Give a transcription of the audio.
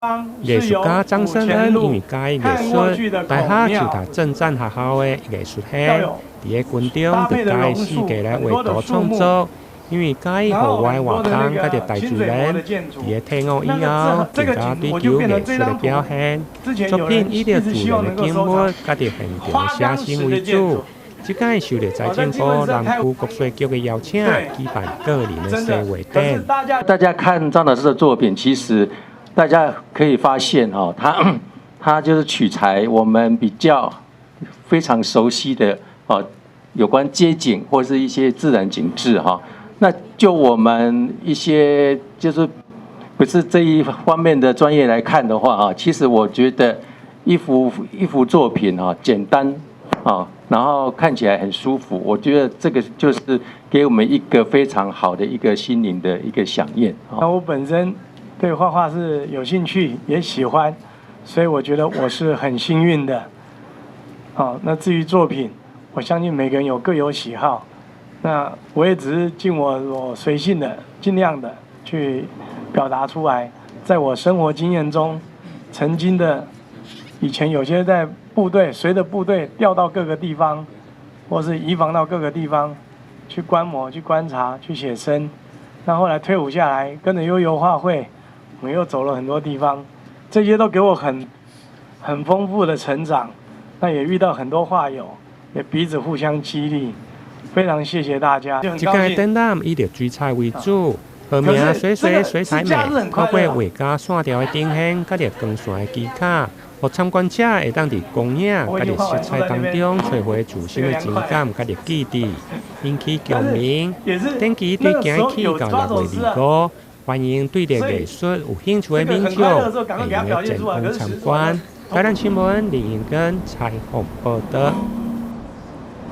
藝術家張勝恩因為介藝術，大下就讀政戰學校的藝術系，佇個軍中就介世界來畫圖創作。因為介戶外活動，佮着大自然，佇個退伍以後，更加追求藝術的表現。作品以着自然的景物，佮着現場的寫生為主。這屆受到財政部南區國稅局的邀請，舉辦個人的寫畫展。大家看張老師的作品，其實大家可以發現哈，他就是取材我們比較非常熟悉的有關街景或是一些自然景致哈。那就我們一些就是不是這一方面的專業來看的話啊，其實我覺得一幅作品啊，簡單啊，然後看起來很舒服，我覺得這個就是給我們一個非常好的一個心靈的一個饗宴。那我本身對畫畫是有興趣也喜歡，所以我覺得我是很幸運的。好，那至於作品，我相信每個人各有喜好。那我也只是盡我隨性的、盡量的去表達出來，在我生活經驗中，曾經的以前有些在部隊，隨着部隊調到各個地方，或是移防到各個地方去觀摩、去觀察、去寫生。那後來退伍下來，跟着悠遊畫會，我們又走了很多地方，這些都給我很豐富的成長。那也遇到很多畫友，也彼此互相激勵。非常謝謝大家。這個展覽以着水彩為主，號名水彩美，透過畫家線條的呈現，佮着光線的技巧，互參觀者會當佇光影佮着色彩當中找回自身的情感佮着記憶，引起共鳴。展期對今起到6月25，歡迎對着藝術有興趣的民眾會用的前往參觀。台南新聞林英根採訪報道。